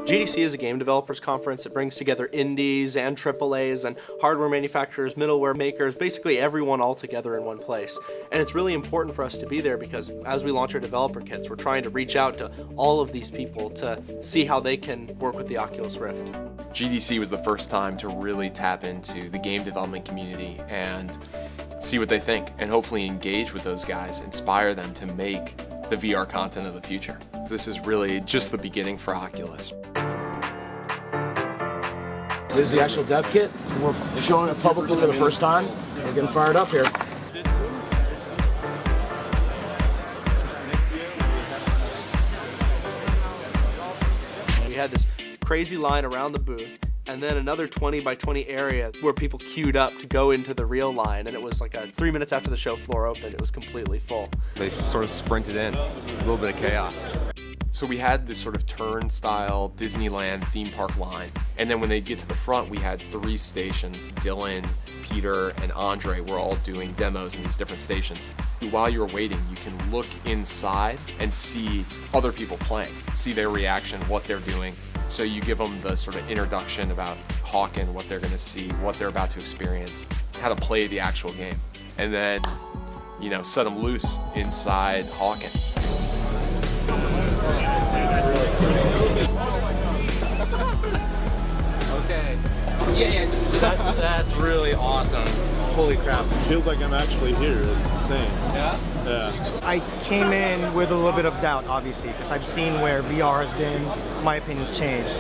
GDC is a game developers conference that brings together indies and AAAs and hardware manufacturers, middleware makers, basically everyone all together in one place. And it's really important for us to be there because as we launch our developer kits, we're trying to reach out to all of these people to see how they can work with the Oculus Rift. GDC was the first time to really tap into the game development community and see what they think and hopefully engage with those guys, inspire them to make the VR content of the future. This is really just the beginning for Oculus. This is the actual dev kit. We're showing it publicly for the first time. We're getting fired up here. We had this crazy line around the booth, and then another 20 by 20 area where people queued up to go into the real line, and it was like 3 minutes after the show floor opened, it was completely full. They sort of sprinted in, a little bit of chaos. So we had this sort of turnstile Disneyland theme park line, and then when they get to the front, we had 3 stations. Dylan, Peter, and Andre were all doing demos in these different stations. While you're waiting, you can look inside and see other people playing, see their reaction, what they're doing. So you give them the sort of introduction about Hawken, what they're going to see, what they're about to experience, how to play the actual game, and then, you know, set them loose inside Hawken. Okay. Yeah, that's really awesome. Holy crap. It feels like I'm actually here. It's insane. Yeah? Yeah. I came in with a little bit of doubt, obviously, because I've seen where VR has been, my opinion's changed.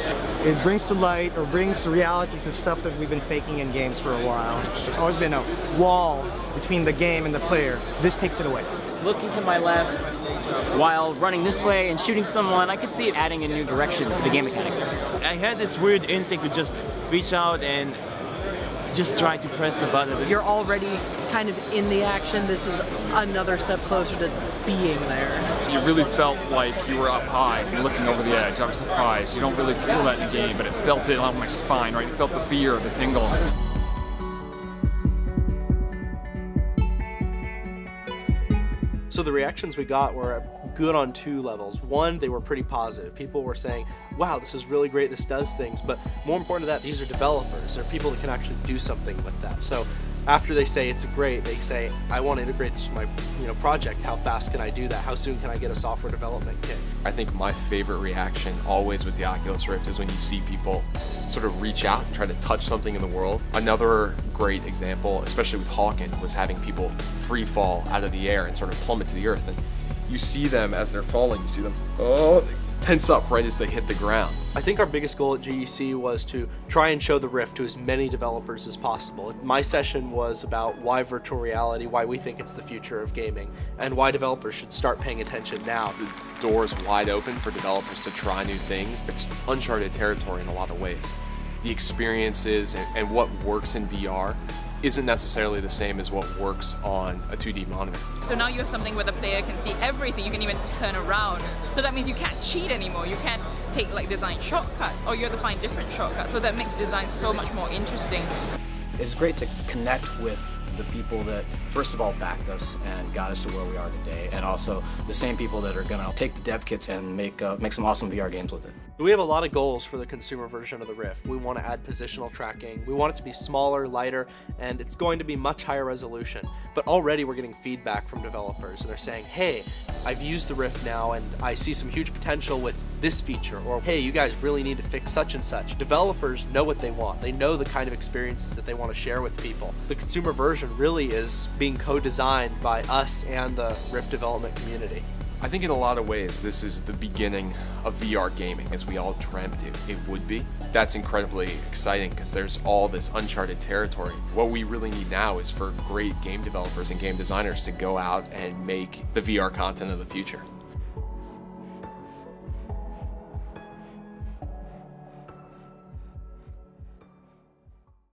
It brings to light, or brings reality to stuff that we've been faking in games for a while. There's always been a wall between the game and the player. This takes it away. Looking to my left while running this way and shooting someone, I could see it adding a new direction to the game mechanics. I had this weird instinct to just reach out and just try to press the button. You're already kind of in the action. This is another step closer to being there. You really felt like you were up high and looking over the edge. I was surprised. You don't really feel that in the game, but it felt it on my spine, right? You felt the fear, the tingle. So the reactions we got were good on 2 levels. One, they were pretty positive. People were saying, wow, this is really great, this does things, but more important than that, these are developers. They're people that can actually do something with that. So after they say it's great, they say, I want to integrate this with my project. How fast can I do that? How soon can I get a software development kit? I think my favorite reaction always with the Oculus Rift is when you see people sort of reach out and try to touch something in the world. Another great example, especially with Hawken, was having people free fall out of the air and sort of plummet to the earth. And you see them as they're falling, you see them, they tense up right as they hit the ground. I think our biggest goal at GDC was to try and show the Rift to as many developers as possible. My session was about why virtual reality, why we think it's the future of gaming, and why developers should start paying attention now. The door's wide open for developers to try new things. It's uncharted territory in a lot of ways. The experiences and what works in VR isn't necessarily the same as what works on a 2D monitor. So now you have something where the player can see everything, you can even turn around. So that means you can't cheat anymore, you can't take like design shortcuts, or you have to find different shortcuts. So that makes design so much more interesting. It's great to connect with the people that, first of all, backed us and got us to where we are today, and also the same people that are going to take the dev kits and make some awesome VR games with it. We have a lot of goals for the consumer version of the Rift. We want to add positional tracking. We want it to be smaller, lighter, and it's going to be much higher resolution. But already we're getting feedback from developers, and they're saying, hey, I've used the Rift now and I see some huge potential with this feature, or hey, you guys really need to fix such and such. Developers know what they want. They know the kind of experiences that they want to share with people. The consumer version really is being co-designed by us and the Rift development community. I think in a lot of ways this is the beginning of VR gaming as we all dreamt it would be. That's incredibly exciting because there's all this uncharted territory. What we really need now is for great game developers and game designers to go out and make the VR content of the future.